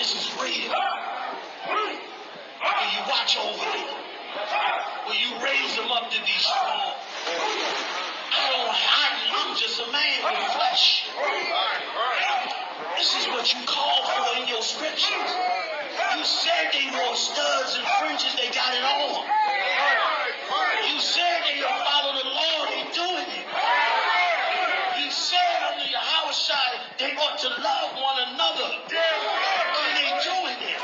This is real. Will you watch over them? Will you raise them up to be strong? I'm just a man with flesh. This is what you call for in your scriptures. You said they wore studs and fringes, they got it on. You said they don't follow the law, they doing it. You said under your house side they ought to love one another. And they doing it.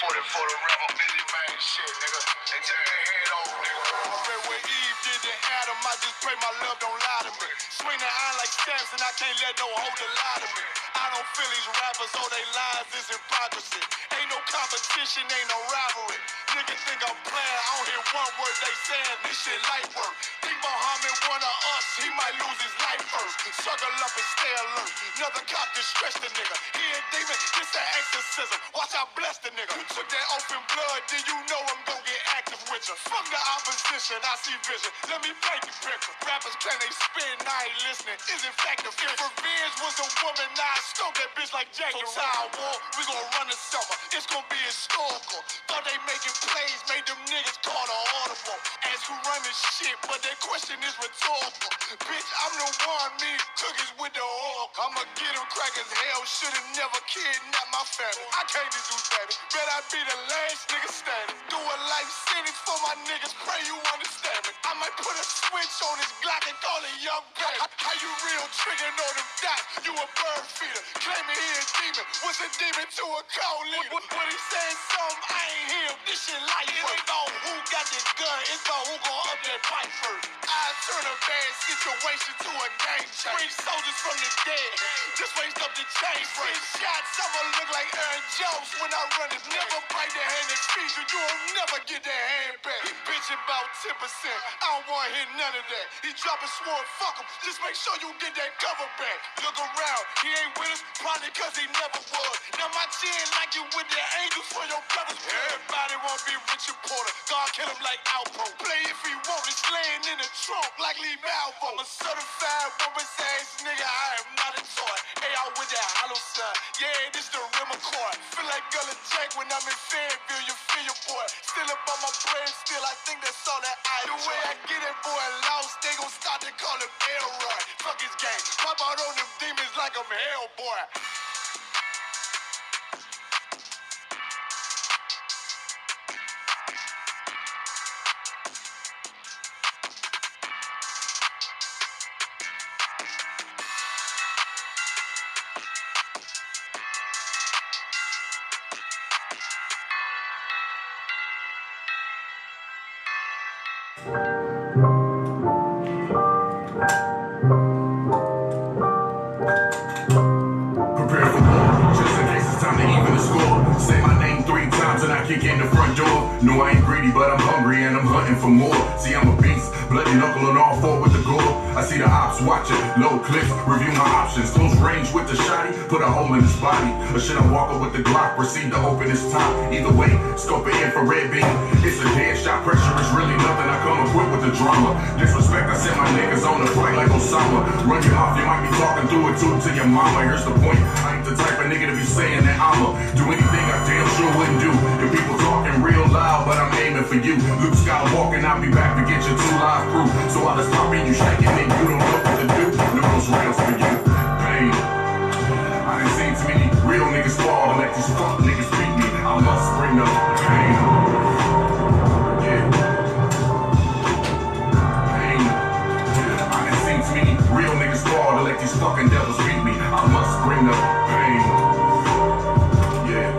For the rebel, Billy man, shit, nigga. They turn their head over, nigga. Right where Eve did to Adam, I just pray my love don't lie to me. Swing the iron like Samson, I can't let no holder lie to me. I don't feel these rappers, all they lies is hypocrisy. Ain't no competition, ain't no rivalry. Niggas think I'm playing, I don't hear one word they saying, this shit light work. Think Muhammad one of us, he might lose his life first. Circle up and stay alert. Another cop just stretch the nigga. He a demon, this an exorcism. Watch I bless the nigga. You took that open blood, then you know I'm gon' get active with you. Fuck the opposition, I see vision. Let me paint the picture. Rappers claim they spit and I ain't listening. Is in fact the fear. If revenge was a woman, now I stroke that bitch like Jackie. So I war, we gon' run the summer. It's gon' be historical. Thought they making plays, made them niggas call the audible. Ask who run this shit, but that question is rhetorical. Bitch, I'm the one, me cookies with the oil. I'ma get them crackers, hell, should've never kidnapped my family. I can't do that. Bet I be the last nigga standing. Do a life sentence for my niggas, pray you understand me. I might put a switch on this Glock and call it Young Gang. How you real trigger know them dots? You a bird feeder, claiming he a demon. What's a demon to a cold leader? What he saying something, I ain't hear. This shit life. It ain't about who got the gun, it's about who gon' up that pipe first. I turn a bad situation to a game changer. Bring soldiers from the dead, just raised up the chain. Bring shots, I'ma look like Aaron Jones when I run it. Never bite the hand that feeds you, you'll never get that hand back. He bitching about 10%, I don't wanna hear none of that. He dropping sword, fuck him, just make sure you get that cover back. Look around, he ain't with us, probably cause he never was. Now my chin like you with the angels for your brothers. Everybody wanna be Richard Porter, God kill him like Alpo. Play if he want, it's laying in the trunk like Lee Malvo. I'm a certified woman's ass nigga, I am not a toy. Hey, out with that hollow sign, yeah, this the real McCoy. Feel like Gullah Jack when I'm in Fayetteville, you feel your boy. Still up on my brain, still I think that's all that I do. The way I get that boy lost, they gon' start to call him Elroy. Fuck his game, pop out on them demons like I'm Hellboy. Kick in the front door. No, I ain't greedy, but I'm hungry and I'm hunting for more. See, I'm a beast, bloody knuckle on all four with the gore. I see the ops watching, low clips, review my options. Close range with the shotty, put a hole in his body. Or should I walk up with the Glock, proceed to open his top? Either way, scope an infrared beam. It's a dead shot, pressure is really nothing. I come equipped with the drama. Disrespect, I send my niggas on the flight like Osama. Run your mouth, you might be talking through it to your mama. Here's the point, I ain't the type of nigga to be saying that I'ma do anything I damn sure wouldn't do. If people talking real loud, but I'm aiming for you. Luke Skywalker, I'll be back to get your 2 live crew. So I'll just pop in, you shaking and you don't know what to do. No those rails for you. Pain. I done seen too many real niggas fall to let these fuck niggas beat me. I must bring up pain. Yeah. Pain. I done seen too many real niggas fall to let these fucking devils beat me. I must bring up pain. Yeah.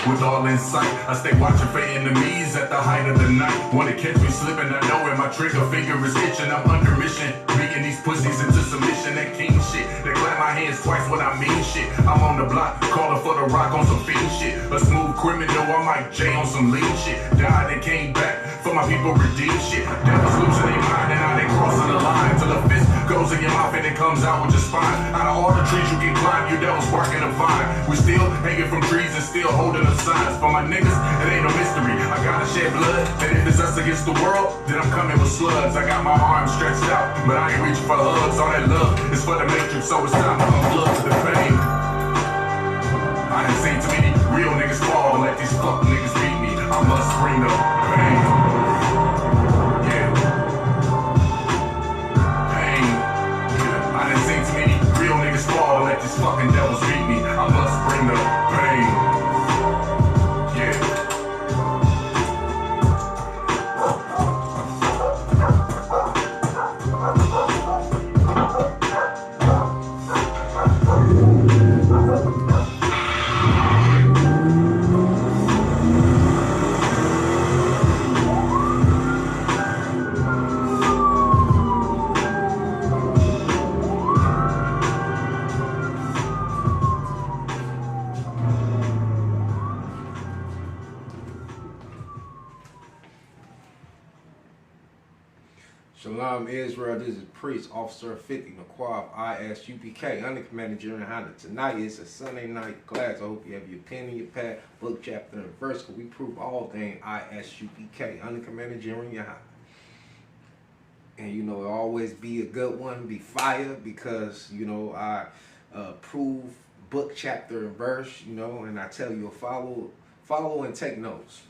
With all in sight, I stay watching for enemies at the height of the night. Wanna catch me slipping, I know where my trigger finger is itching. I'm under mission, beating these pussies into submission. That king shit, they clap my hands twice when I mean shit. I'm on the block, calling for the rock on some fiend shit. A smooth criminal, I'm Mike J on some lean shit. Died and came back, for my people redeem shit. Devils losing their mind and now they crossing the line till the fist goes in your mouth and it comes out with your spine. Out of all the trees you can climb, you devils barking a vine. We still hanging from trees and still holding up signs. For my niggas, it ain't no mystery. I gotta shed blood, and if it's us against the world, then I'm coming with slugs. I got my arms stretched out, but I ain't reaching for hugs. All that love is for the matrix, so it's time to unplug to the pain. I done seen too many real niggas fall, let these fuck niggas beat me. I must bring the pain. Yeah. Pain. Yeah. I done seen too many real niggas fall, let these fucking devils beat me. I must bring the pain. Yeah. Shalom Israel, this is Priest Officer 50 Naquab ISUPK, Under Commander General Honda. Tonight is a Sunday night class. I hope you have your pen and your pad, book, chapter, and verse, because we prove all things ISUPK, Under Commander General Honda. And you know, it'll always be a good one, be fire, because you know, I prove book, chapter, and verse, you know, and I tell you to follow and take notes.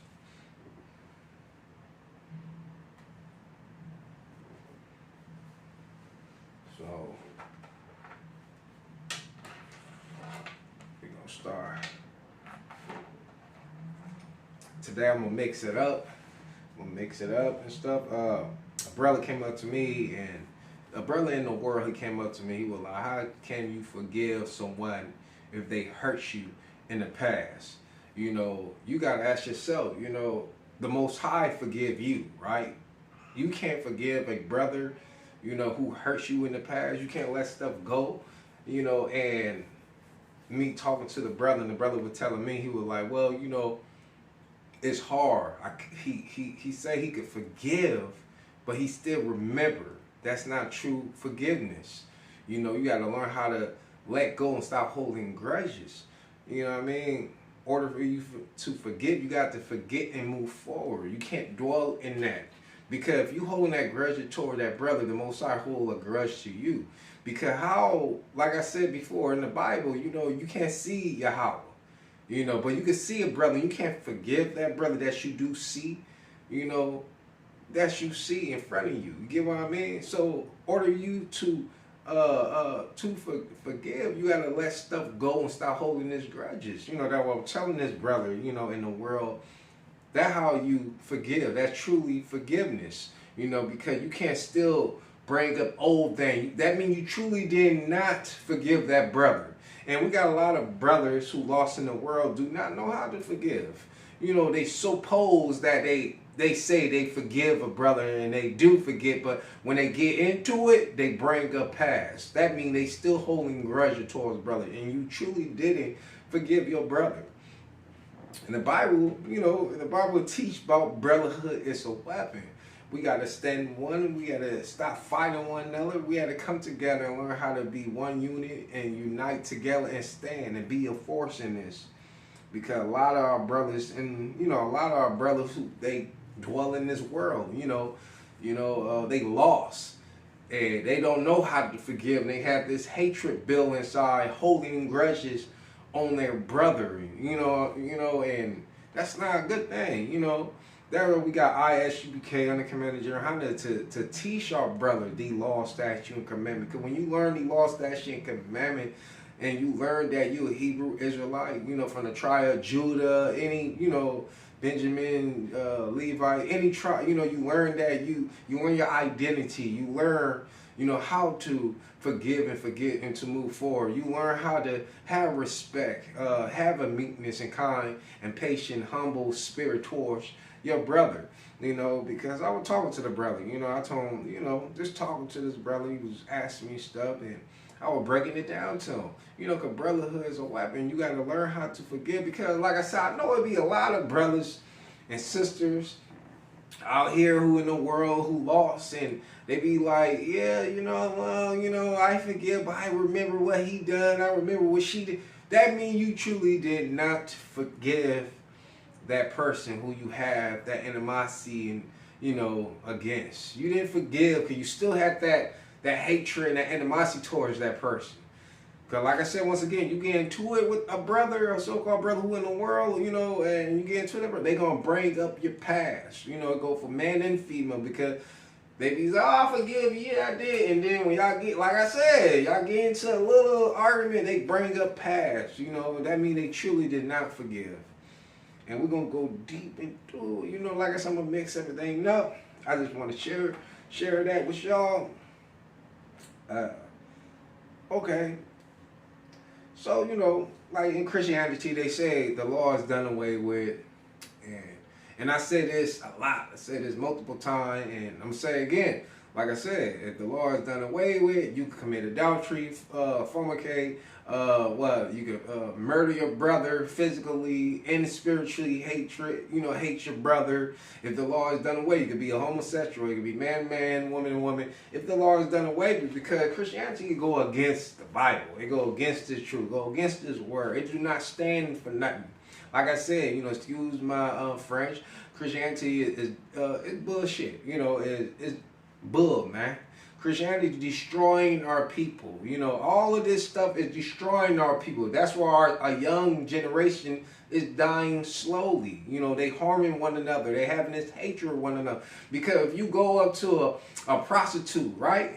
So we're gonna start. Today I'm gonna mix it up. And stuff. A brother came up to me, and a brother in the world, he came up to me. He was like, "How can you forgive someone if they hurt you in the past?" You know, you gotta ask yourself. You know, the Most High forgive you, right? You can't forgive a brother, you know, who hurts you in the past. You can't let stuff go, you know. And me talking to the brother, and the brother was telling me, he was like, well, you know, it's hard. He said he could forgive, but he still remember. That's not true forgiveness. You know, you got to learn how to let go and stop holding grudges. You know what I mean? In order for you to forgive, you got to forget and move forward. You can't dwell in that. Because if you holding that grudge toward that brother, the Most High hold a grudge to you. Because how, like I said before, in the Bible, you know, you can't see Yahweh. You know, but you can see a brother. You can't forgive that brother that you do see, you know, that you see in front of you. You get what I mean? So, in order you to forgive, you gotta let stuff go and stop holding these grudges. You know, that's what I'm telling this brother, you know, in the world. That's how you forgive. That's truly forgiveness. You know, because you can't still bring up old things. That means you truly did not forgive that brother. And we got a lot of brothers who lost in the world do not know how to forgive. You know, they suppose that they say they forgive a brother and they do forget, but when they get into it, they bring up past. That means they still holding grudge towards brother, and you truly didn't forgive your brother. In the Bible, you know, in the Bible teach about brotherhood is a weapon. We got to stand one. We got to stop fighting one another. We got to come together and learn how to be one unit and unite together and stand and be a force in this. Because a lot of our brothers, and you know, a lot of our brothers who they dwell in this world, they lost and they don't know how to forgive. And they have this hatred built inside, holding grudges on their brother, you know, and that's not a good thing, you know. There we got ISUPK Under Commander General Honda to teach our brother the law, statute, and commandment. Because when you learn the law, statute, and commandment, and you learn that you a Hebrew Israelite, you know, from the tribe of Judah, any, you know, Benjamin, Levi, any tribe, you know, you learn that you learn your identity. You learn, you know, how to forgive and forget and to move forward. You learn how to have respect, have a meekness and kind and patient, humble spirit towards your brother, you know, because I was talking to the brother, you know, I told him, you know, just talking to this brother, he was asking me stuff, and I was breaking it down to him, you know, because brotherhood is a weapon. You got to learn how to forgive, because like I said, I know it'd be a lot of brothers and sisters out here who in the world who lost, and they be like, yeah, I forgive, but I remember what he done. I remember what she did. That means you truly did not forgive that person who you have that animosity and against. You didn't forgive because you still had that hatred and that animosity towards that person. Because like I said, once again, you get into it with a brother, a so-called brother who in the world, and you get into it, they going to bring up your past. Go for man and female, because they be like, oh, I forgive you, yeah, I did. And then when y'all get, like I said, y'all get into a little argument, they bring up past. That means they truly did not forgive. And we're going to go deep into it. Like I said, I'm going to mix everything up. I just want to share that with y'all. Okay. So, like in Christianity, they say the law is done away with. And I say this a lot. I say this multiple times. And I'm going to say it again. Like I said, if the law is done away with, you can commit adultery, fornicate, you can murder your brother physically and spiritually, hate your brother. If the law is done away, you could be a homosexual, you could be man, woman. If the law is done away, because Christianity can go against the Bible, it go against this truth, go against this word. It do not stand for nothing. Like I said, excuse my French, Christianity is bullshit. It's bull, man. Christianity is destroying our people. All of this stuff is destroying our people. That's why our young generation is dying slowly. They harming one another. They having this hatred of one another. Because if you go up to a prostitute, right?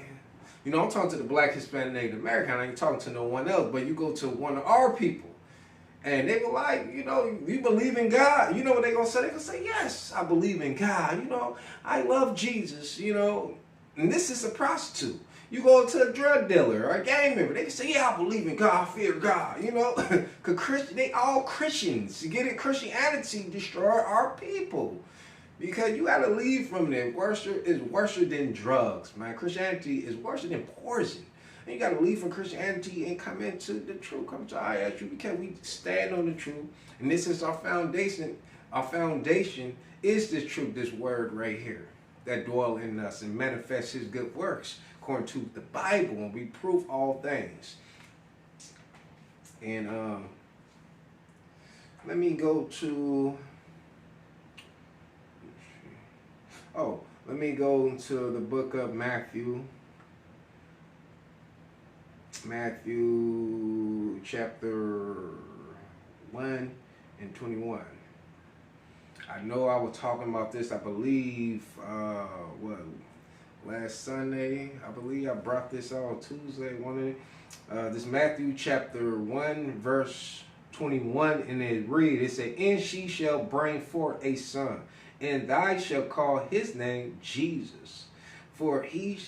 I'm talking to the Black, Hispanic, Native American. I ain't talking to no one else. But you go to one of our people, and they were like, you believe in God? You know what they're going to say? They're going to say, yes, I believe in God. I love Jesus, And this is a prostitute. You go to a drug dealer or a gang member, they can say, yeah, I believe in God, I fear God, Because they all Christians. You get it? Christianity destroy our people. Because you got to leave from there. Worship is worse than drugs, man. Christianity is worse than poison. And you got to leave from Christianity and come into the truth. Come to ISU, because we stand on the truth. And this is our foundation. Our foundation is this truth, this word right here, that dwell in us and manifest his good works according to the Bible, and we prove all things. And let me go to into the book of Matthew chapter 1 and 21. I know I was talking about this, I believe, last Sunday. I believe I brought this out Tuesday. This Matthew chapter 1, verse 21, and it said, and she shall bring forth a son, and thou shalt call his name Jesus, for he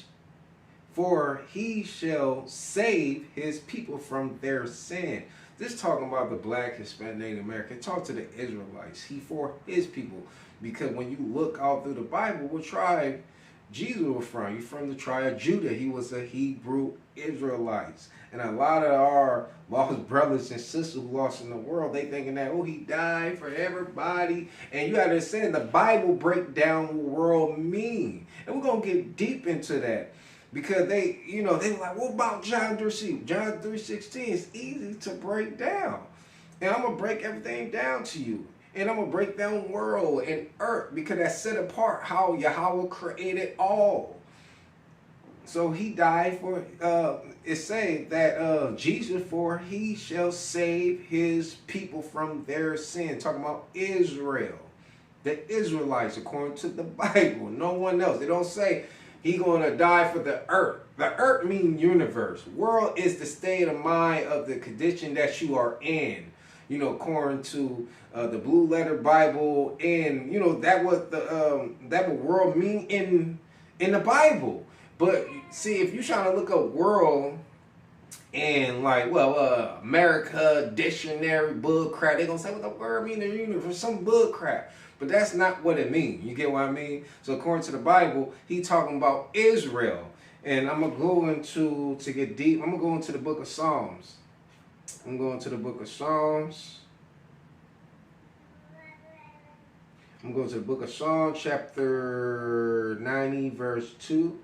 shall save his people from their sin. This talking about the Black, Hispanic, Native American. Talk to the Israelites. He for his people. Because when you look out through the Bible, what tribe Jesus was from? He's from the tribe of Judah. He was a Hebrew Israelites. And a lot of our lost brothers and sisters who lost in the world, they thinking that, he died for everybody. And you got to understand, the Bible break down what world mean. And we're going to get deep into that. Because they were like, what about John 3:16? John 3:16 is easy to break down. And I'm going to break everything down to you. And I'm going to break down world and earth, because that's set apart how Yahweh created all. So he died for, it says that Jesus, for he shall save his people from their sin. Talking about Israel. The Israelites, according to the Bible. No one else. They don't say he going to die for the earth. The earth means universe. World is the state of mind of the condition that you are in. According to the Blue Letter Bible, and that what world mean in the Bible. But see, if you trying to look up world and America dictionary bull crap, they gonna say what the word mean in the universe, some bull crap. But that's not what it means. You get what I mean? So according to the Bible, he talking about Israel. And I'm going to go into, to get deep, I'm going to go into the book of Psalms. I'm going to the book of Psalms. I'm going to go to the book of Psalm, chapter 90, verse 2.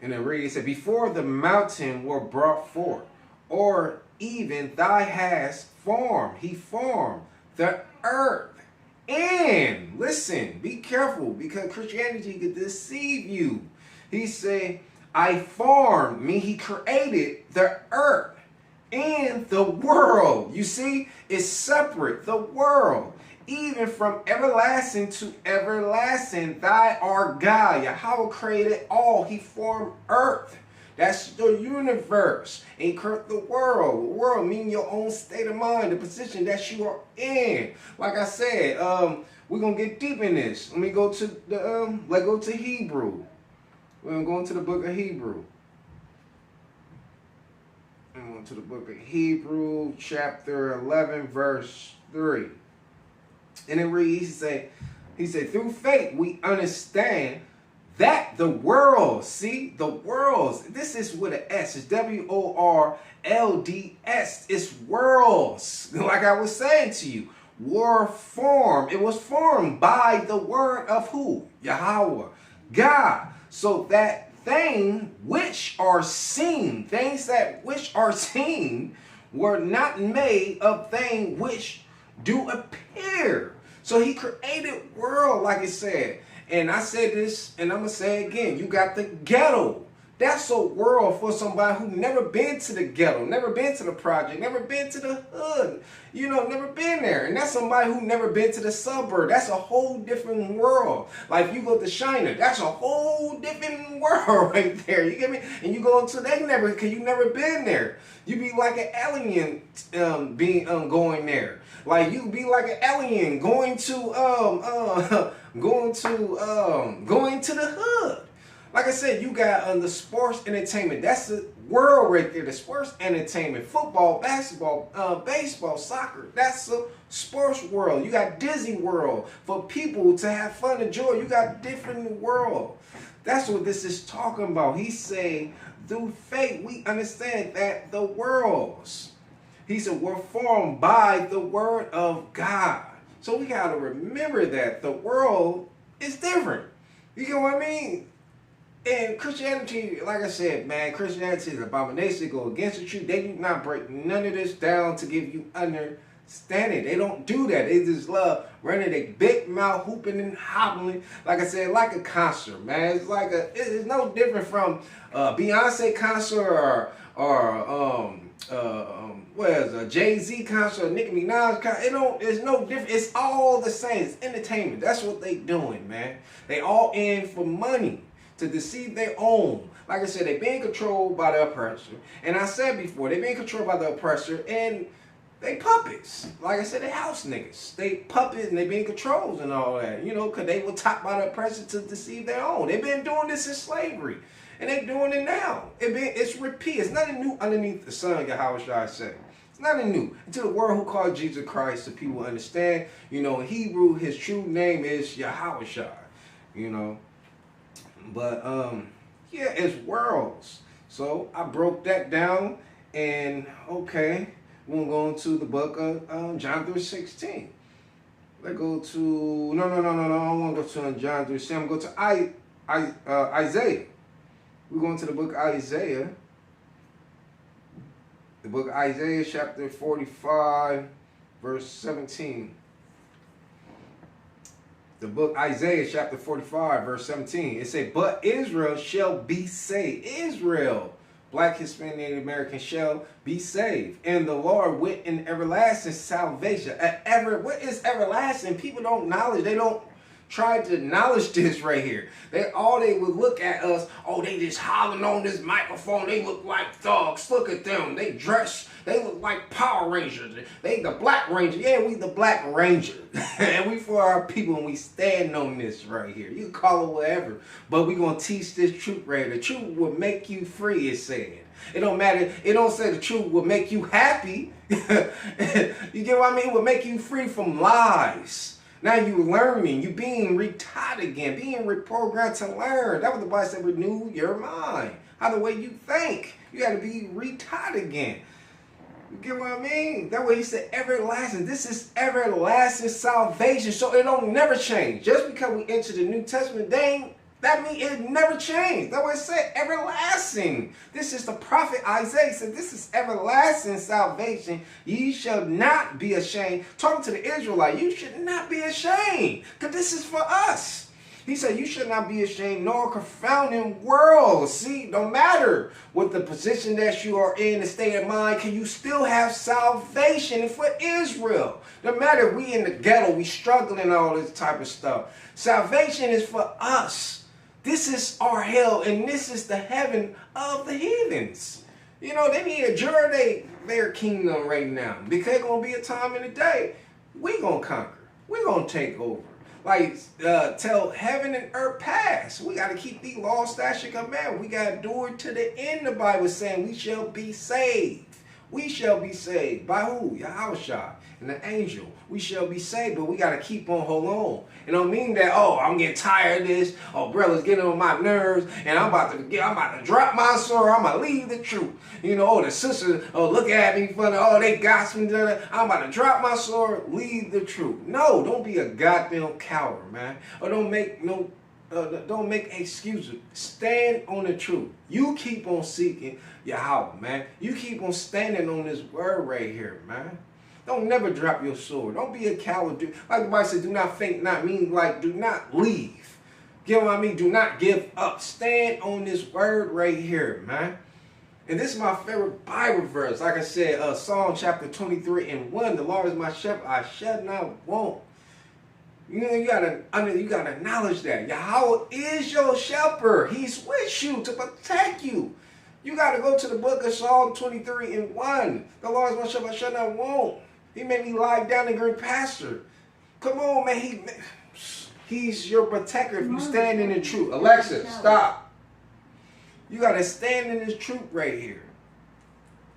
And it reads, it said, before the mountain were brought forth, or even thy hast formed, he formed the earth. And, listen, be careful, because Christianity could deceive you. He said, I formed, mean he created the earth and the world. You see, it's separate, the world. Even from everlasting to everlasting, thy art God. Yahweh created all. He formed earth. That's the universe. And he created the world. The world meaning your own state of mind, the position that you are in. Like I said, we're gonna get deep in this. Let me go to the let's go to Hebrew. We're gonna go into the book of Hebrew. I'm going to the book of Hebrew, chapter 11, verse 3. And it reads, he said, through faith we understand that the world, see, the worlds, this is with an S, it's W-O-R-L-D-S, it's worlds, like I was saying to you, were formed, it was formed by the word of who? Yahweh, God, so that things which are seen, things that which are seen were not made of things which do appear. So he created world, like it said. And I said this, and I'm going to say it again. You got the ghetto. That's a world for somebody who never been to the ghetto, never been to the project, never been to the hood, you know, never been there. And that's somebody who never been to the suburb. That's a whole different world. Like if you go to China, that's a whole different world right there. You get me? And you go to they never, because you never been there. You be like an alien going there. Like you be like an alien going to going to the hood. Like I said, you got the sports entertainment. That's the world right there. The sports entertainment, football, basketball, baseball, soccer. That's the sports world. You got Disney World for people to have fun and enjoy. You got different world. That's what this is talking about. He's saying through faith we understand that the worlds, he said, were formed by the word of God. So we got to remember that the world is different. You get what I mean? And Christianity, like I said, man, Christianity is an abomination. They go against the truth. They do not break none of this down to give you understanding. They don't do that. They just love running a big mouth, hooping and hobbling. Like I said, like a concert, man. It's like it's no different from Beyonce concert or what is a Jay-Z concert, or Nicki Minaj concert. It's no different. It's all the same. It's entertainment. That's what they doing, man. They all in for money, to deceive their own. Like I said, they're being controlled by the oppressor. And I said before, they're being controlled by the oppressor, and they puppets. Like I said, they house niggas. They puppets, and they being controlled and all that. You know, because they were taught by the oppressor to deceive their own. They've been doing this in slavery. And they're doing it now. It's repeat. It's nothing new underneath the sun, Yahweh Shai said. It's nothing new. To the word who called Jesus Christ, so people understand. You know, in Hebrew, his true name is Yahweh Shai. You know. But yeah, it's worlds. So I broke that down, and okay, we're going to the book of John 3:16. Let's go to no. I don't want to go to John 3:16. I'm going to Isaiah. We're going to the book of Isaiah. The book of Isaiah, chapter 45, verse 17. The book Isaiah chapter 45 verse 17. It says, but Israel shall be saved. Israel, Black, Hispanic, Native American, shall be saved. And the Lord with an everlasting salvation. What is everlasting? People don't acknowledge. They don't try to acknowledge this right here. They would look at us, oh, they just hollering on this microphone. They look like thugs. Look at them. They dress. They look like Power Rangers. They the Black Ranger. Yeah, we the Black Ranger. And we for our people, and we stand on this right here. You can call it whatever. But we going to teach this truth right here. The truth will make you free, it said. It don't matter. It don't say the truth will make you happy. You get what I mean? It will make you free from lies. Now you learning, you being retaught again, being reprogrammed to learn. That was the Bible said, renew your mind. How the way you think. You got to be retaught again. You get what I mean? That way he said everlasting. This is everlasting salvation. So it don't never change. Just because we enter the New Testament, that means it never changed. That way it said everlasting. This is the prophet Isaiah said, this is everlasting salvation. Ye shall not be ashamed. Talking to the Israelite, you should not be ashamed. Because this is for us. He said, you should not be ashamed, nor confounding world. See, no matter what the position that you are in, the state of mind, can you still have salvation for Israel? No matter we in the ghetto, we struggling and all this type of stuff. Salvation is for us. This is our hell, and this is the heaven of the heathens. You know, they need to adjourn their kingdom right now. Because there's going to be a time in the day, we going to conquer. we going to take over. Like, tell heaven and earth pass. We got to keep the law, statute, command. We got to do it to the end. The Bible is saying we shall be saved. We shall be saved. By who? Yahushua and the angel. We shall be saved, but we got to keep on hold on. It don't mean that, oh, I'm getting tired of this. Oh, brother's getting on my nerves, and I'm about to drop my sword. I'm going to leave the truth. You know, oh, the sisters, oh, look at me funny. Oh, they gossiping. I'm about to drop my sword, leave the truth. No, don't be a goddamn coward, man. Or don't make excuses. Stand on the truth. You keep on seeking Yahweh, man. You keep on standing on this word right here, man. Don't never drop your sword. Don't be a coward. Like the Bible said, do not faint, not mean like do not leave. Get what I mean? Do not give up. Stand on this word right here, man. And this is my favorite Bible verse. Like I said, Psalm chapter 23:1. The Lord is my shepherd, I shall not want. You know, you gotta acknowledge that. Yahweh is your shepherd. He's with you to protect you. You gotta go to the book of Psalm 23:1. The Lord is my shepherd, I shall not want. He made me lie down in green pasture. Come on, man. He's your protector if you stand in the truth. Alexa, stop. You gotta stand in this truth right here.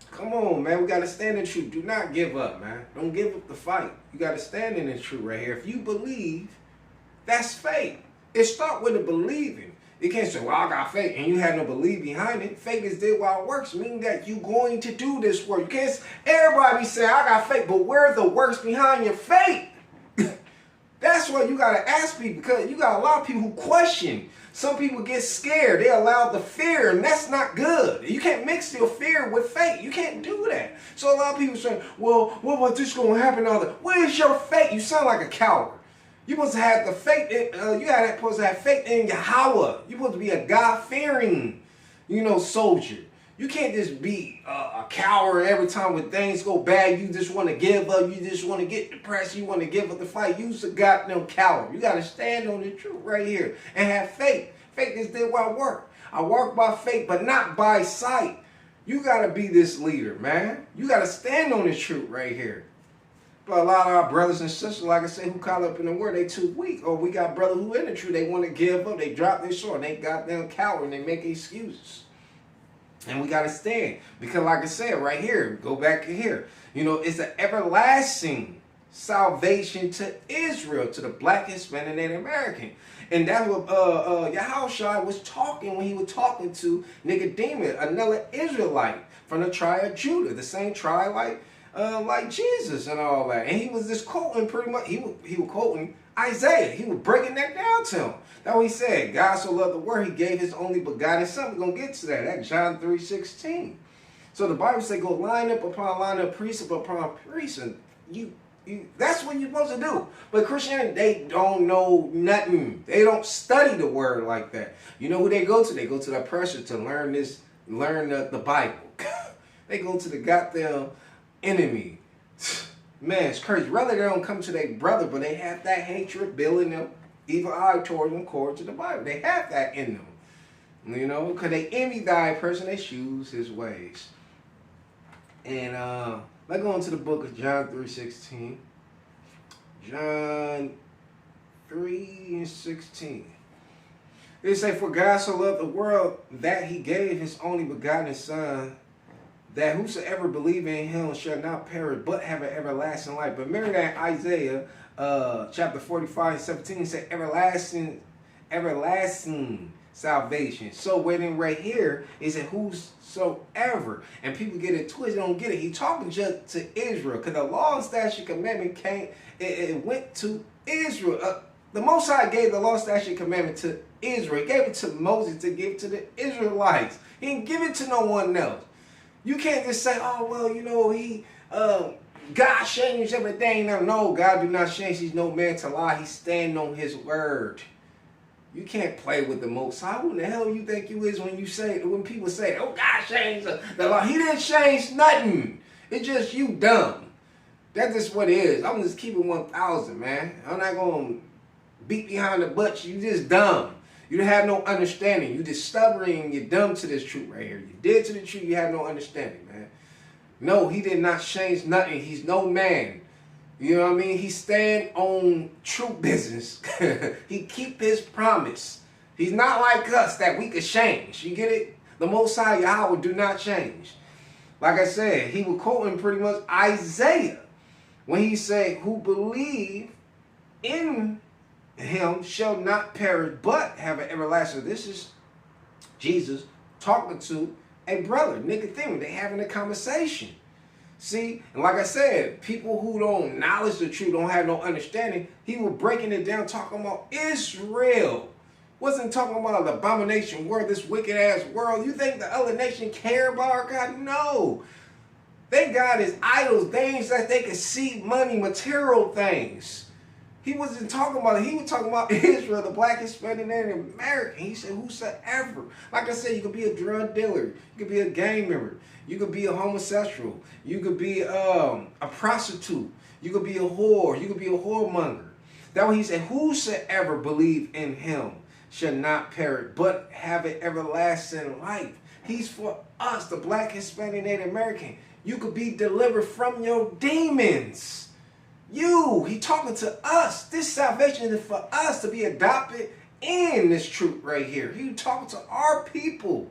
Come on, man. We got to stand in truth. Do not give up, man. Don't give up the fight. You got to stand in the truth right here. If you believe, that's faith. It starts with the believing. You can't say, well, I got faith, and you have no belief behind it. Faith is did while it works, meaning that you're going to do this work. You can't, everybody be saying, I got faith, but where are the works behind your faith? That's what you got to ask people, because you got a lot of people who question. Some people get scared. They allow the fear, and that's not good. You can't mix your fear with faith. You can't do that. So a lot of people say, well, what about this going to happen? Where's your faith? You sound like a coward. You're supposed to have the faith. You're supposed to have faith in Yahweh. You're supposed to be a God-fearing, soldier. You can't just be a coward every time when things go bad. You just want to give up. You just want to get depressed. You want to give up the fight. You's a goddamn coward. You got to stand on the truth right here and have faith. Faith is did what I work. I work by faith, but not by sight. You got to be this leader, man. You got to stand on this truth right here. But a lot of our brothers and sisters, like I say, who caught up in the word, they too weak. Or we got brothers who in the truth, they want to give up. They drop their sword. They goddamn coward and they make excuses. And we got to stand. Because like I said, right here, go back here. It's an everlasting salvation to Israel, to the black, Hispanic, and Native American. And that's what Yahushua was talking when he was talking to Nicodemus, another Israelite from the tribe of Judah, the same tribe like Jesus and all that. And he was just quoting pretty much, he was quoting Isaiah. He was breaking that down to him. That's what he said. God so loved the world, he gave his only begotten son. We're going to get to that. That's John 3:16. So the Bible says go line up upon line up, precept upon precept. That's what you're supposed to do. But Christianity, they don't know nothing. They don't study the word like that. You know who they go to? They go to the pressure to learn the Bible. They go to the goddamn enemy. Man, it's crazy. Rather they don't come to their brother, but they have that hatred building them, evil eye towards them, according to the Bible. They have that in them. Because they envy thy person, they choose his ways. And let's go into the book of John 3:16. John 3:16. It say, for God so loved the world that he gave his only begotten son, that whosoever believe in him shall not perish, but have an everlasting life. But remember that Isaiah chapter 45:17 said, everlasting salvation. So waiting right here is that whosoever, and people get it twisted, don't get it. He talking just to Israel, because the law and statute commandment came. It went to Israel. The Most High gave the law, statute, commandment to Israel. He gave it to Moses to give to the Israelites. He didn't give it to no one else. You can't just say, oh, well, you know, God changed everything. No, God do not change. He's no man to lie. He stand on his word. You can't play with the Most High. Who the hell you think you is when people say, oh, God changed the law? He didn't change nothing. It's just you dumb. That's just what it is. I'm just keeping 1,000, man. I'm not going to beat behind the butt. You just dumb. You have no understanding. You just stubborn and you're dumb to this truth right here. You dead to the truth. You have no understanding, man. No, he did not change nothing. He's no man. You know what I mean? He stand on true business. He keep his promise. He's not like us that we could change. You get it? The Most High Yahweh do not change. Like I said, he was quoting pretty much Isaiah when he said, who believe in him shall not perish but have an everlasting. This is Jesus talking to a brother, Nicodemus. They having a conversation. See, and like I said, people who don't acknowledge the truth, don't have no understanding, he was breaking it down, talking about Israel. Wasn't talking about an abomination world, this wicked ass world. You think the other nation care about our God? No. They God is idols, things that they can see, money, material things. He wasn't talking about it. He was talking about Israel, the black, Hispanic, and American. He said, whosoever. Like I said, you could be a drug dealer. You could be a gang member. You could be a homosexual. You could be a prostitute. You could be a whore. You could be a whoremonger. That's what he said. Whosoever believe in him shall not perish, but have an everlasting life. He's for us, the black, Hispanic, Native American. You could be delivered from your demons. He talking to us. This salvation is for us to be adopted in this truth right here. He talking to our people.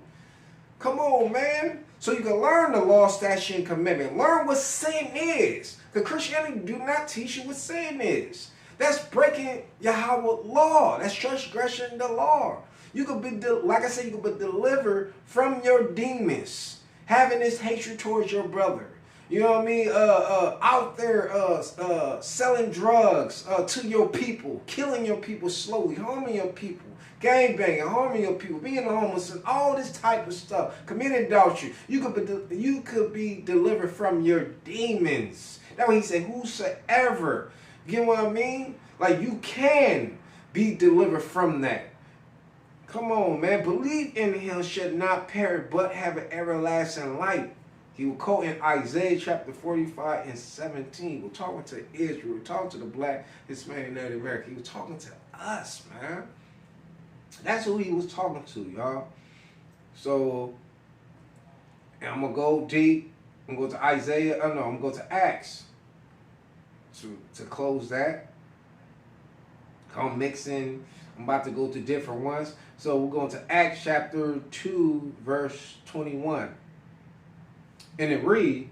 Come on, man. So you can learn the law, statute, and commandment. Learn what sin is. Because Christianity do not teach you what sin is. That's breaking Yahweh law. That's transgression the law. You could be, like I said, you could be delivered from your demons. Having this hatred towards your brother. You know what I mean? Out there selling drugs to your people, killing your people slowly, harming your people, gangbanging, harming your people, being homeless, and all this type of stuff, committing adultery. You could be delivered from your demons. That's what he said, whosoever. You get what I mean? Like, you can be delivered from that. Come on, man. Believe in him should not perish, but have an everlasting life. He was quoting Isaiah chapter 45 and 17. He was talking to Israel. He was talking to the black, Hispanic, Native American. He was talking to us, man. That's who he was talking to, y'all. So, and I'm going to go deep. I'm going to go to Isaiah. I'm going to go to Acts to close that. I'm mixing. I'm about to go to different ones. So we're going to Acts chapter 2, verse 21. And it read,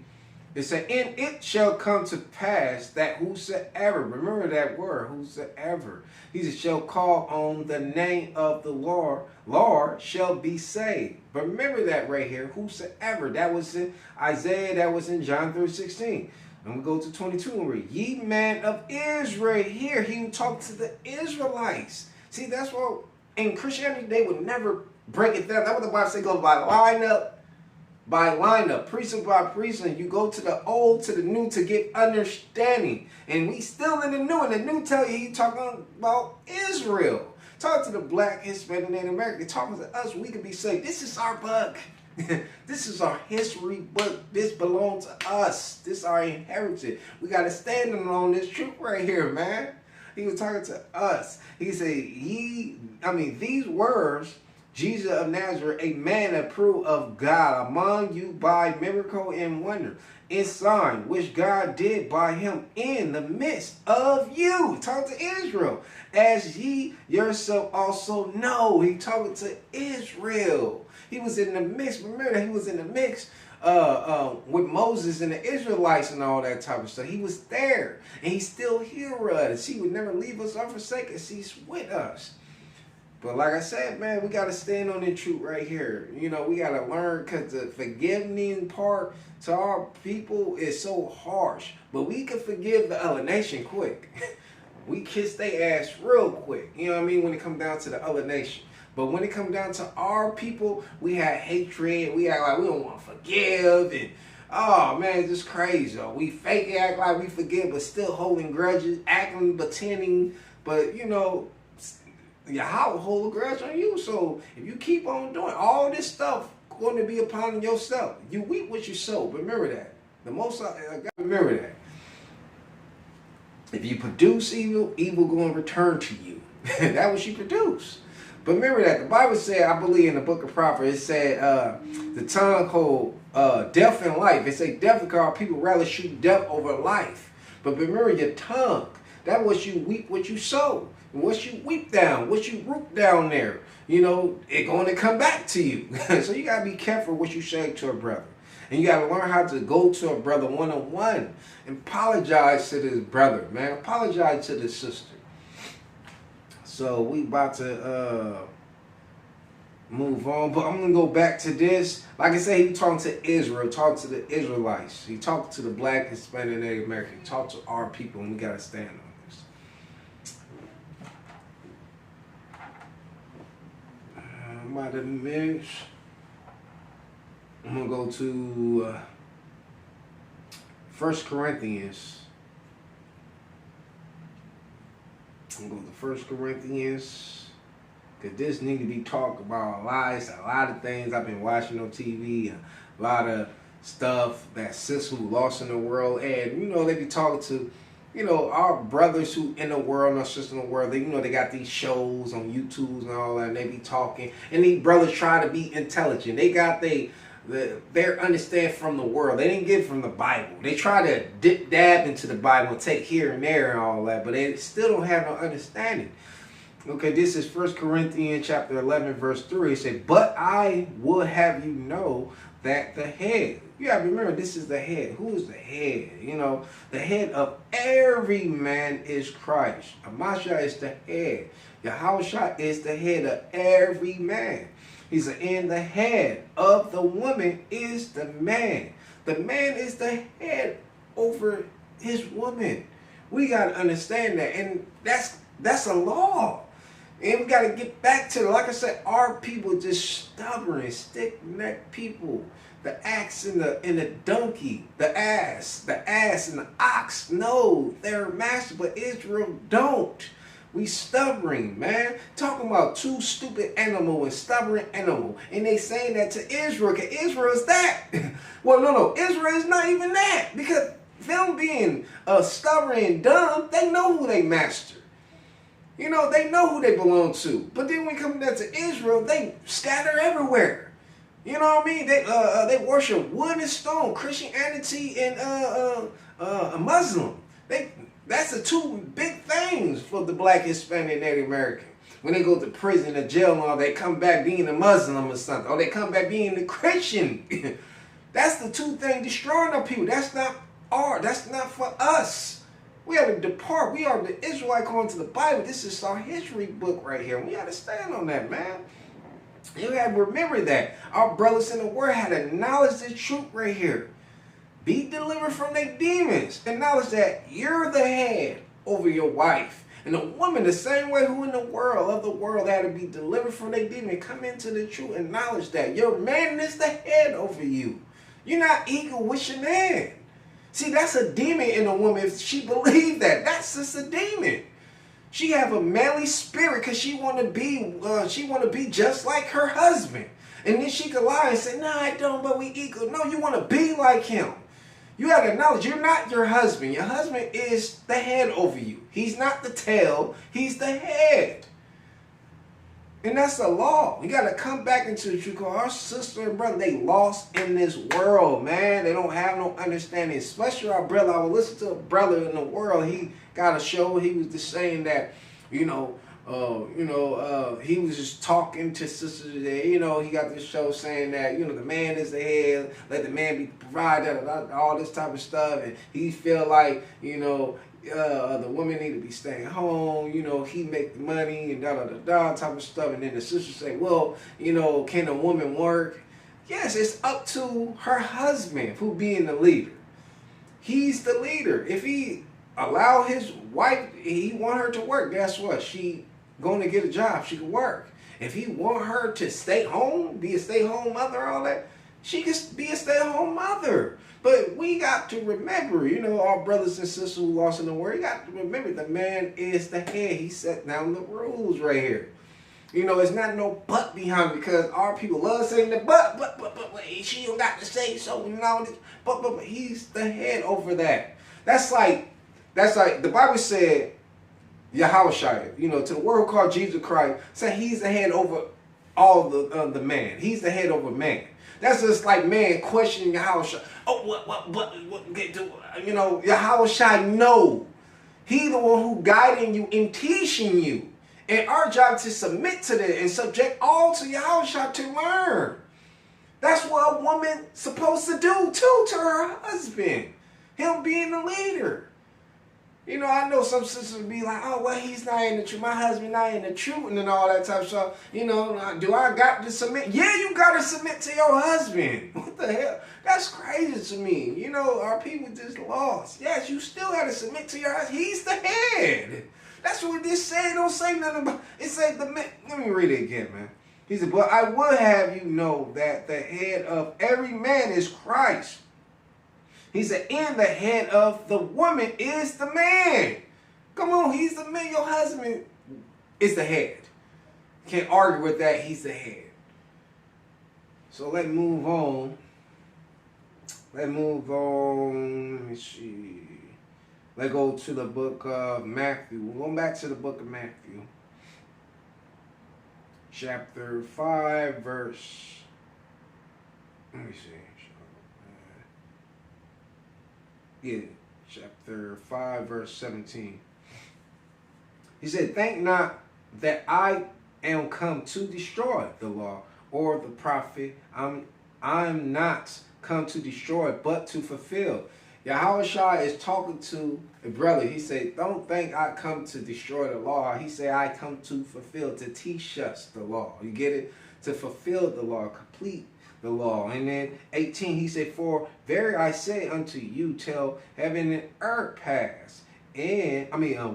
it said, and it shall come to pass that whosoever, remember that word, whosoever, he shall call on the name of the Lord shall be saved. But remember that right here, whosoever. That was in Isaiah, that was in John 3:16. I'm going to go to 22 and read, ye man of Israel. Here he would talk to the Israelites. See, that's what, in Christianity, they would never break it down. That's what the Bible says, goes by lineup, precept by precept. You go to the old, to the new to get understanding. And we still in the new. And the new tell you he talking about Israel. Talk to the black, Hispanic, Native American. Talking to us, we can be saved. This is our book. This is our history book. This belongs to us. This is our inheritance. We got to stand on this truth right here, man. He was talking to us. He said, these words, Jesus of Nazareth, a man approved of God among you by miracle and wonder, and sign which God did by him in the midst of you. Talking to Israel, as ye yourself also know. He talking to Israel. He was in the mix. Remember that he was in the mix with Moses and the Israelites and all that type of stuff. He was there, and he still hear us. He would never leave us or forsake us. He's with us. But like I said, man, we got to stand on the truth right here. You know, we got to learn, because the forgiving part to our people is so harsh. But we can forgive the other nation quick. We kiss their ass real quick. You know what I mean? When it comes down to the other nation. But when it comes down to our people, we had hatred. We act like we don't want to forgive. And, oh, man, it's just crazy. We fake it, act like we forgive, but still holding grudges, acting, pretending. But, you know, Yahweh will hold a grudge on you. So if you keep on doing all this stuff, going to be upon yourself. You reap what you sow. Remember that. The most I got to remember that. If you produce evil, evil going to return to you. That's what you produce. But remember that the Bible said, I believe in the book of Proverbs, it said the tongue hold death and life. It say death because people rather shoot death over life. But remember your tongue. That's what you reap, what you sow. And what you weep down, what you root down there, you know, it's going to come back to you. So you got to be careful what you say to a brother. And you got to learn how to go to a brother one-on-one and apologize to this brother, man. Apologize to this sister. So we about to move on. But I'm going to go back to this. Like I said, he talking to Israel, talking to the Israelites. He talked to the Black, Hispanic, Native American. He talked to our people, and we got to stand on this. About a minute. I'm going to go to 1 Corinthians. I'm going to go to 1 Corinthians. Because this need to be talked about a lot of things I've been watching on TV. A lot of stuff that sis who lost in the world. And, you know, they be talking to, you know, our brothers who in the world, our sisters in the world, they, you know, they got these shows on YouTube and all that, and they be talking. And these brothers try to be intelligent. They got their understand from the world. They didn't get it from the Bible. They try to dab into the Bible and take here and there and all that, but they still don't have no understanding. Okay, this is 1 Corinthians chapter 11, verse 3. It said, but I would have you know that the head, you have to remember, this is the head. Who is the head? You know, the head of every man is Christ. Amasha is the head. Yahushua is the head of every man. He's in the head of the woman is the man. The man is the head over his woman. We got to understand that. And that's a law. And we got to get back to, like I said, our people just stubborn, stick-necked people. The axe and the donkey, the ass and the ox. No, they're master, but Israel don't. We stubborn, man. Talking about two stupid animal and stubborn animal. And they saying that to Israel, because Israel is that. Well, no, Israel is not even that. Because them being stubborn and dumb, they know who they master. You know, they know who they belong to. But then when it comes down to Israel, they scatter everywhere. You know what I mean? They worship wood and stone, Christianity and Muslim. That's the two big things for the Black, Hispanic, Native American. When they go to prison or jail and all, they come back being a Muslim or something. Or they come back being a Christian. That's the two things destroying our people. That's not for us. We have to depart. We are the Israelite according to the Bible. This is our history book right here. We got to stand on that, man. You have to remember that. Our brothers in the world had to acknowledge the truth right here. Be delivered from their demons. Acknowledge that you're the head over your wife. And the woman, the same way who in the world had to be delivered from their demon. Come into the truth. Acknowledge that. Your man is the head over you. You're not equal with your man. See, that's a demon in a woman. If she believed that, that's just a demon. She have a manly spirit because she want to be just like her husband. And then she could lie and say, no, I don't, but we equal. No, you want to be like him. You got to acknowledge you're not your husband. Your husband is the head over you. He's not the tail. He's the head. And that's the law. We got to come back into the truth. Our sister and brother, they lost in this world, man. They don't have no understanding. Especially our brother. I would listen to a brother in the world. He got a show. He was just saying that, he was just talking to sisters today. You know, he got this show saying that, the man is the head. Let the man be provided, all this type of stuff. And he feel like, the woman need to be staying home, you know, he make the money and da type of stuff. And then the sister say, well, you know, can a woman work? Yes, it's up to her husband who being the leader. He's the leader. If he allow his wife, he want her to work, guess what? She going to get a job. She can work. If he want her to stay home, be a stay-home mother, all that, she can be a stay-at-home mother. But we got to remember, you know, our brothers and sisters who lost in the world, you got to remember the man is the head. He set down the rules right here. You know, it's not no but behind it, because our people love saying the but she don't got to say so and all this. But he's the head over that. That's like the Bible said, Yahushua, you know, to the world called Jesus Christ, said he's the head over all the man. He's the head over man. That's just like man questioning Yahushua. Oh, what, you know, Yahushua, no. He the one who guiding you and teaching you. And our job to submit to that and subject all to Yahushua to learn. That's what a woman supposed to do too to her husband. Him being the leader. You know, I know some sisters be like, oh, well, he's not in the truth. My husband not in the truth and all that type of stuff. You know, do I got to submit? Yeah, you got to submit to your husband. What the hell? That's crazy to me. You know, our people just lost. Yes, you still got to submit to your husband. He's the head. That's what this said. Don't say nothing about it. Said the man. Let me read it again, man. He said, but I would have you know that the head of every man is Christ. He said, and the head of the woman is the man. Come on, he's the man. Your husband is the head. Can't argue with that. He's the head. So let's move on. Let me see. Let's go to the book of Matthew. We're going back to the book of Matthew. Chapter 5, verse... Let me see. Yeah, chapter 5, verse 17. He said, think not that I am come to destroy the law or the prophet. I'm not come to destroy, but to fulfill. Yahushua is talking to a brother. He said, don't think I come to destroy the law. He said, I come to fulfill, to teach us the law. You get it? To fulfill the law, complete the law. And then 18, he said, for very I say unto you, till heaven and earth pass, and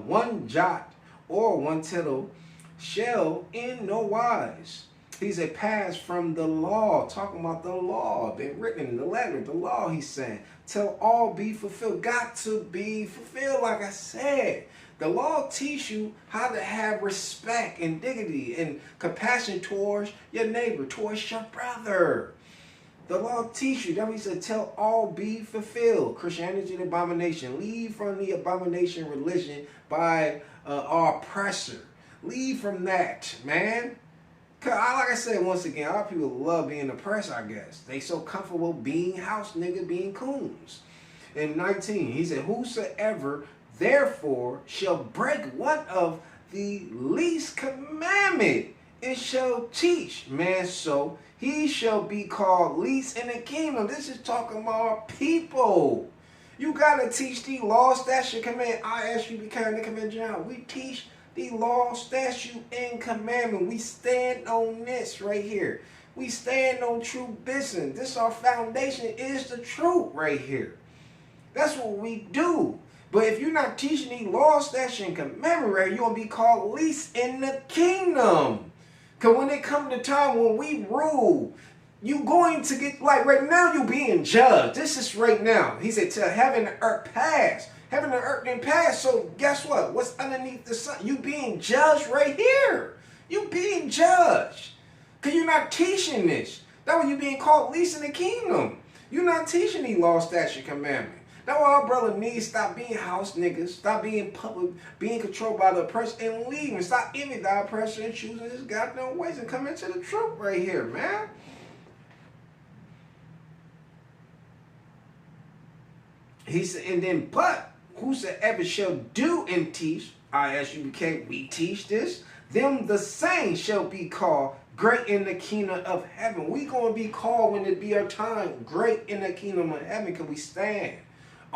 one jot or one tittle shall in no wise. He said, pass from the law, talking about the law, been written in the letter, the law, he's saying, till all be fulfilled. Got to be fulfilled, like I said. The law teach you how to have respect and dignity and compassion towards your neighbor, towards your brother. The law teach you. That means he said, till all be fulfilled. Christianity is an abomination. Leave from the abomination religion by our oppressor. Leave from that, man. Cause like I said, once again, our people love being oppressed, I guess. They so comfortable being house nigga, being coons. In 19, he said, whosoever therefore shall break one of the least commandment, it shall teach man so, he shall be called least in the kingdom. This is talking about our people. You got to teach the law, statute, command. I ask you to be kind of command John. We teach the law, statute, and commandment. We stand on this right here. We stand on true business. This our foundation is the truth right here. That's what we do. But if you're not teaching the law, statute, and commandment right, you're going to be called least in the kingdom. Because when it comes to time when we rule, you going to get, like right now, you being judged. This is right now. He said, till heaven and earth pass. Heaven and earth didn't pass. So guess what? What's underneath the sun? You being judged right here. You being judged. Because you're not teaching this. That's why you being called least in the kingdom. You're not teaching the law, statute, commandment. That's why our brother needs to stop being house niggas, stop being public, being controlled by the oppressor, and leaving. Stop envying the oppressor and choosing his goddamn ways and come into the truth right here, man. He said, and then, but whosoever shall do and teach, ISUBK, we teach this, them the same shall be called great in the kingdom of heaven. We going to be called when it be our time, great in the kingdom of heaven, because we stand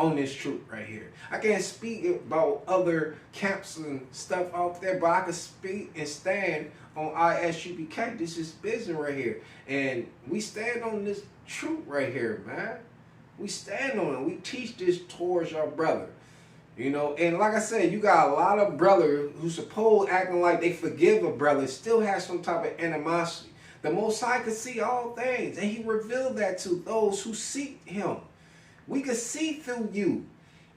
on this truth right here. I can't speak about other camps and stuff out there, but I can speak and stand on ISUPK. This is business right here. And we stand on this truth right here, man. We stand on it. We teach this towards our brother. You know, and like I said, you got a lot of brothers who suppose acting like they forgive a brother, still have some type of animosity. The Most High could see all things, and he revealed that to those who seek him. We could see through you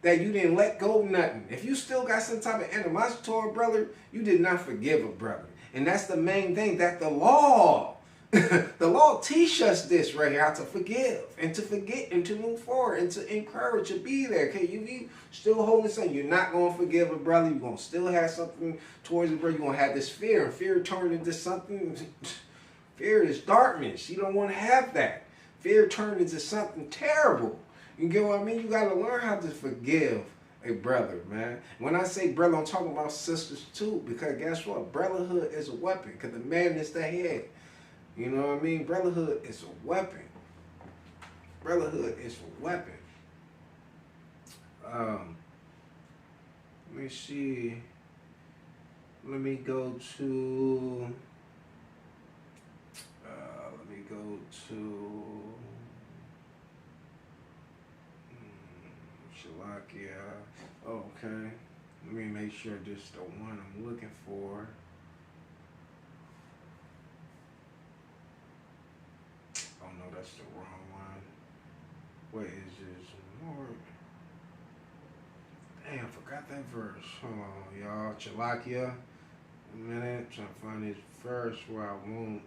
that you didn't let go of nothing. If you still got some type of animosity toward a brother, you did not forgive a brother. And that's the main thing that the law, the law teach us this right here, how to forgive and to forget and to move forward and to encourage to be there. Okay, you be still holding something. You're not going to forgive a brother. You're going to still have something towards the brother. You're going to have this fear. And fear turned into something. Fear is darkness. You don't want to have that. Fear turned into something terrible. You get what I mean? You got to learn how to forgive a brother, man. When I say brother, I'm talking about sisters too, because guess what? Brotherhood is a weapon, because the man is the head. You know what I mean? Brotherhood is a weapon. Brotherhood is a weapon. Let me see. Let me go to... Shalakia. Okay. Let me make sure this is the one I'm looking for. Oh no, that's the wrong one. What is this? More? Damn, I forgot that verse. Hold on, y'all. Shalakia. A minute. Trying to find this verse where I won't.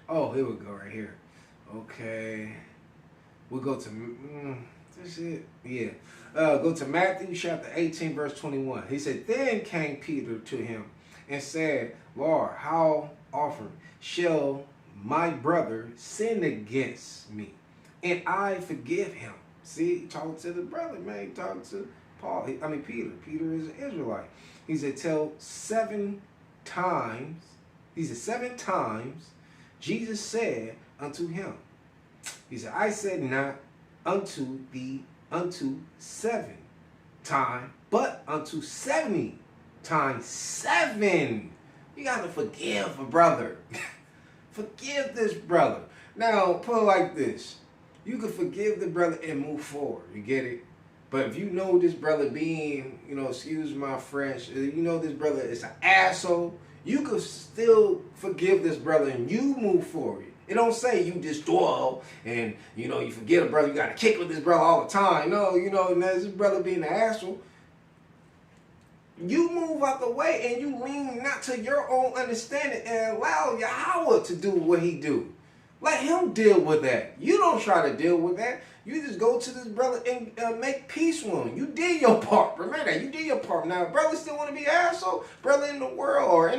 Oh, here we go right here. Okay. We'll go to, this it? Yeah. Go to Matthew chapter 18, verse 21. He said, Then came Peter to him and said, Lord, how often shall my brother sin against me, and I forgive him? See, he talking to the brother, man. He talking to Peter. Peter is an Israelite. He said, till 7 times. He said, 7 times. Jesus said unto him, he said, I said not unto thee unto 7 times, but unto 70 times 7. You got to forgive a brother. Forgive this brother. Now, put it like this. You can forgive the brother and move forward. You get it? But if you know this brother being, excuse my French, you know this brother is an asshole, you could still forgive this brother and you move forward. It don't say you just dwell and, you forget a brother, you got to kick with this brother all the time. No, and this brother being an asshole. You move out the way and you lean not to your own understanding and allow Yahweh to do what he do. Let him deal with that. You don't try to deal with that. You just go to this brother and make peace with him. You did your part. Remember that. You did your part. Now, if brother still want to be an asshole, brother in the world or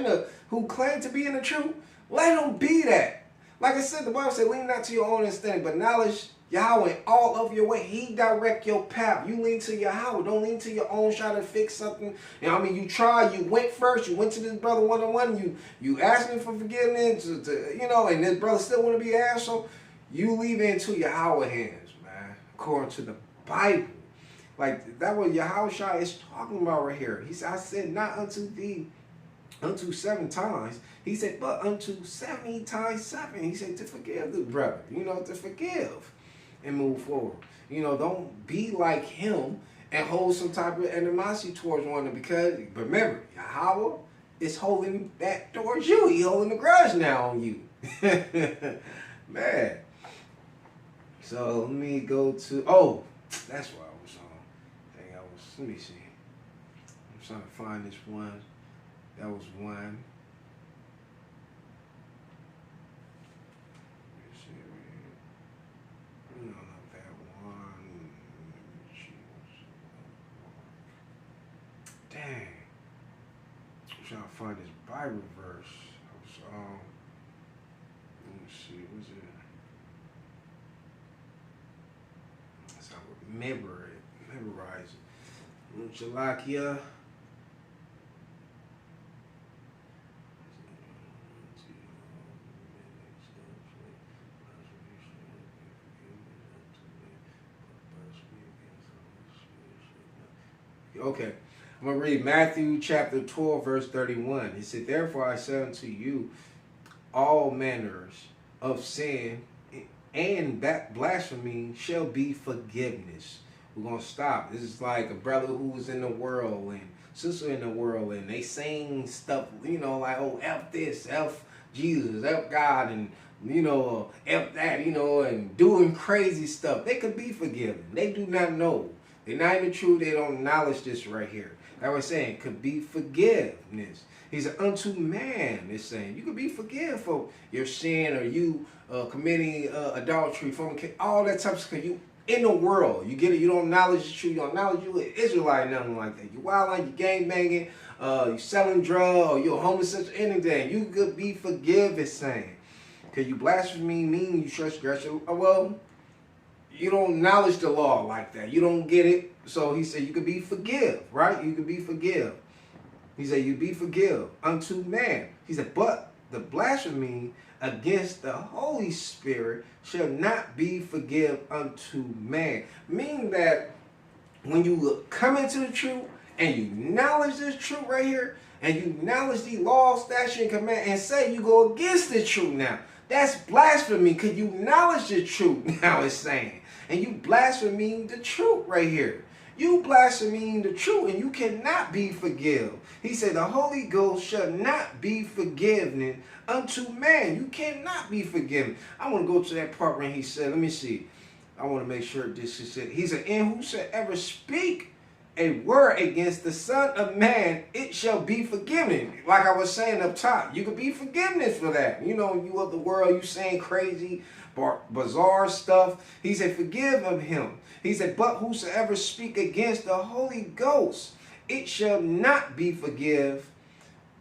who claim to be in the truth, let him be that. Like I said, the Bible said, lean not to your own understanding, but knowledge Yahweh all of your way. He direct your path. You lean to Yahweh. Don't lean to your own try to fix something. You tried. You went first. You went to this brother one-on-one. You asked him for forgiveness. And this brother still want to be an asshole. You leave it into Yahweh hands, man. According to the Bible. Like, that what Yahushua is talking about right here. He said, I said not unto thee unto 7 times. He said, but unto 70 times 7. He said to forgive the brother. To forgive. And move forward. Don't be like him and hold some type of animosity towards one another. Because remember, Yahweh is holding that towards you. He holding the grudge now on you. Man. So let me go to that's what I was on. Let me see. I'm trying to find this one. That was one. Dang. I'm trying to find this Bible verse. Let me see, was it? So I would memorize it. Shalakia. Okay. I'm going to read Matthew chapter 12, verse 31. He said, therefore I say unto you, all manners of sin and blasphemy shall be forgiveness. We're going to stop. This is like a brother who was in the world and sister in the world, and they sing stuff, you know, like, oh, F this, F Jesus, F God, and, you know, F that, you know, and doing crazy stuff. They could be forgiven. They do not know. They're not in the truth. They don't acknowledge this right here. That was saying could be forgiveness. He said, unto man, it's saying you could be forgiven for your sin, or you committing adultery, fornication, all that type of stuff. You in the world, you get it. You don't acknowledge the truth. You don't acknowledge you an Israelite, nothing like that. You wild, you gang banging, you selling drugs, or you're homosexual, anything. You could be forgiven, saying, because you blasphemy mean you transgress. Well, you don't acknowledge the law like that. You don't get it. So he said you could be forgive, right? You could be forgive. He said you be forgive unto man. He said, but the blasphemy against the Holy Spirit shall not be forgive unto man. Meaning that when you come into the truth and you acknowledge this truth right here, and you acknowledge the law, statute, and command, and say you go against the truth now, that's blasphemy, because you acknowledge the truth now, it's saying. And you blaspheming the truth right here. You blaspheming the truth, and you cannot be forgiven. He said the Holy Ghost shall not be forgiven unto man. You cannot be forgiven. I want to go to that part when he said, let me see. I want to make sure this is it. He said, and whosoever speak a word against the Son of Man, it shall be forgiven. Like I was saying up top, you could be forgiveness for that. You know, you of the world, you saying crazy, bizarre stuff. He said, forgive of him. He said, but whosoever speak against the Holy Ghost, it shall not be forgive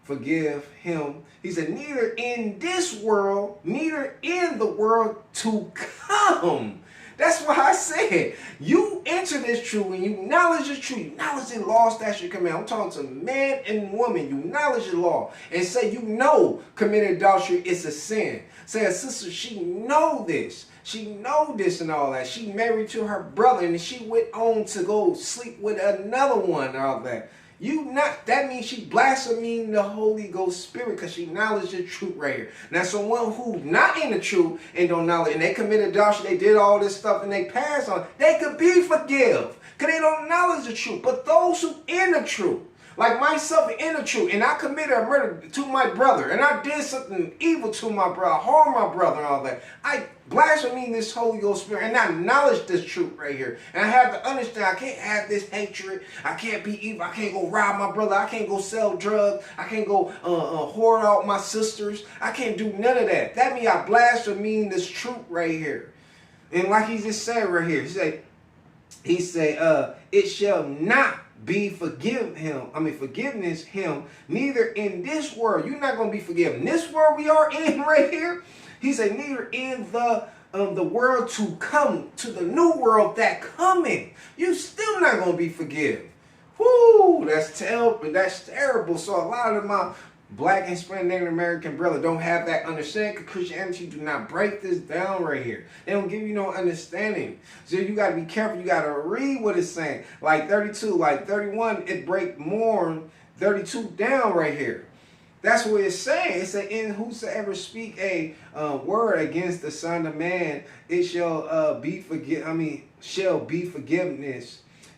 him. He said, neither in this world, neither in the world to come. That's why I said, you enter this truth and you acknowledge the truth, you acknowledge the law, statute, command. I'm talking to man and woman. You acknowledge the law and say, you know, committing adultery is a sin. Say a sister, she know this. She know this and all that. She married to her brother and she went on to go sleep with another one and all that. That means she blaspheming the Holy Ghost Spirit, because she acknowledged the truth right here. Now, someone who not in the truth and don't knowledge, and they committed adultery, they did all this stuff and they passed on, they could be forgiven because they don't acknowledge the truth. But those who in the truth, like myself in the truth, and I committed a murder to my brother, and I did something evil to my brother, harm my brother and all that, I blaspheme this Holy Ghost Spirit and I acknowledge this truth right here. And I have to understand I can't have this hatred. I can't be evil. I can't go rob my brother. I can't go sell drugs. I can't go whore out my sisters. I can't do none of that. That means I blaspheme this truth right here. And like he just said right here, he said, it shall not be forgiveness him, neither in this world. You're not going to be forgiven. This world we are in right here, he said, neither in the world to come, to the new world that coming. You still not going to be forgiven. Whoo, that's terrible. That's terrible. So a lot of my Black and Hispanic Native American brother don't have that understanding, because Christianity do not break this down right here. They don't give you no understanding. So you got to be careful. You got to read what it's saying. Like 32, like 31, it break more 32 down right here. That's what it's saying. It said, in whosoever speak a word against the Son of Man, it shall be forgiveness.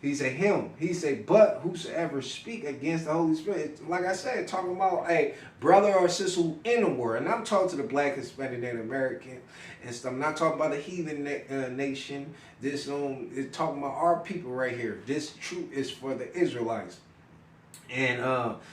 He said him. He said, but whosoever speak against the Holy Spirit, like I said, talking about a brother or sister who in the world. And I'm talking to the Black, Hispanic, Native American and stuff. I'm not talking about the heathen nation. This is talking about our people right here. This truth is for the Israelites. And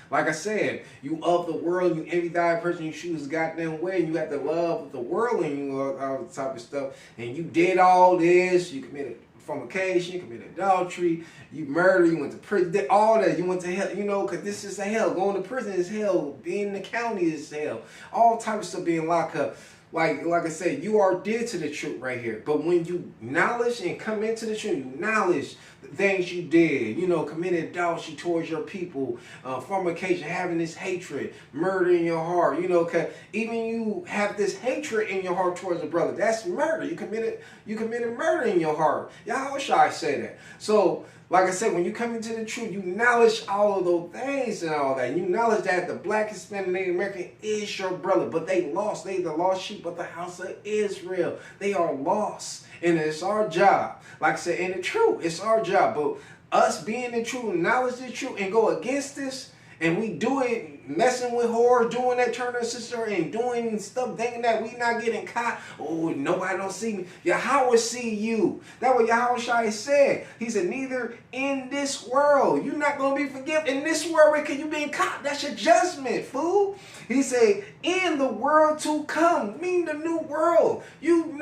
like I said, you of the world, you envy thy person, you choose goddamn way, you got the love of the world in you, all the type of stuff, and you did all this, you committed fornication, you committed adultery, you murdered, you went to prison, did all that, you went to hell, you know, because this is a hell. Going to prison is hell. Being in the county is hell. All type of stuff being locked up. Like I said, you are dead to the truth right here. But when you acknowledge and come into the truth, you acknowledge the things you did, you know, committed adultery towards your people, fornication, having this hatred, murder in your heart, you know, cause even you have this hatred in your heart towards a brother, that's murder. You committed murder in your heart. How should I say that? So, like I said, when you come into the truth, you acknowledge all of those things and all that. You acknowledge that the black, Hispanic, Native American is your brother, but they lost. They the lost sheep of the house of Israel. They are lost. And it's our job. Like I said, in the truth, it's our job. But us being the truth, acknowledge the truth, and go against this, and we do it messing with whores, doing that Turner sister, and doing stuff, thinking that we not getting caught. Oh, nobody don't see me. Yahweh see you. That's what Yahweh Shai said. He said, neither in this world. You're not going to be forgiven in this world because you being caught. That's your judgment, fool. He said, in the world to come. Mean the new world. You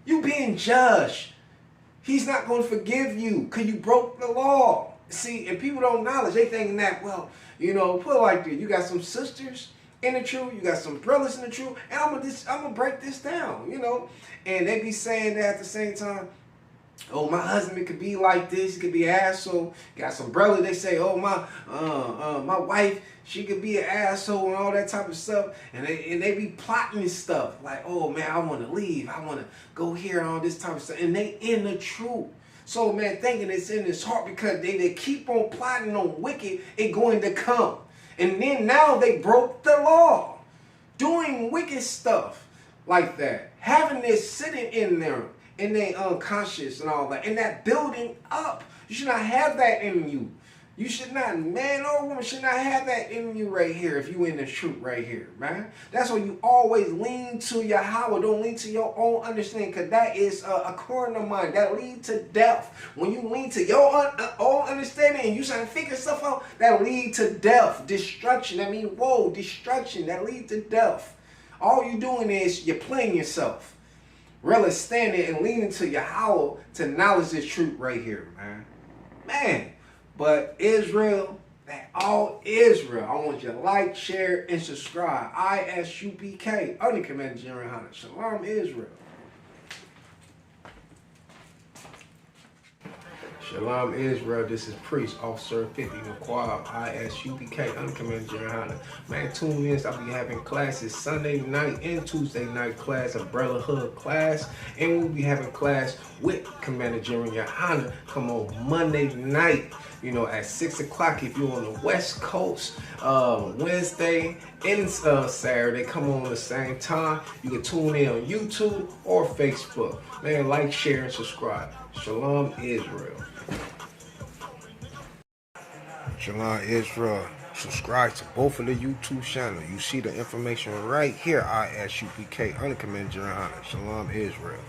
being judged. He's not going to forgive you because you broke the law. See, and people don't acknowledge. They thinking that, well, you know, put it like this. You got some sisters in the truth. You got some brothers in the truth. And I'm gonna break this down, you know. And they be saying that at the same time, oh, my husband could be like this. He could be an asshole. Got some brothers, they say, oh, my wife, she could be an asshole and all that type of stuff. And they be plotting stuff. Like, oh, man, I want to leave. I want to go here and all this type of stuff. And they in the truth. So, man, thinking it's in his heart because they keep on plotting on wicked, it going to come. And then now they broke the law. Doing wicked stuff like that. Having this sitting in there. And they unconscious and all that. And that building up. You should not have that in you. You should not, man or woman, should not have that in you right here if you in the truth right here, man. That's why you always lean to Yahweh. Don't lean to your own understanding, because that is a corner of mine. That lead to death. When you lean to your own understanding and you trying to figure stuff out, that lead to death, destruction. I mean, whoa, destruction. That lead to death. All you doing is you're playing yourself. Really standing and leaning to Yahweh to acknowledge this truth right here, man. Man. But Israel, that all Israel, I want you to like, share, and subscribe. ISUPK, Under Commander General Hunter. Shalom, Israel. Shalom, Israel. This is Priest Officer 50 McQuarrie, ISUPK, Under Commander General Hunter. Man, tune in. I'll be having classes Sunday night and Tuesday night class, a brotherhood class. And we'll be having class with Commander General Hunter come on Monday night, you know, at 6 o'clock if you're on the West Coast. Wednesday and Saturday, come on the same time. You can tune in on YouTube or Facebook. Man, like, share, and subscribe. Shalom, Israel. Shalom, Israel. Subscribe to both of the YouTube channels. You see the information right here. ISUPK, Under Commander General Hunter. Shalom, Israel.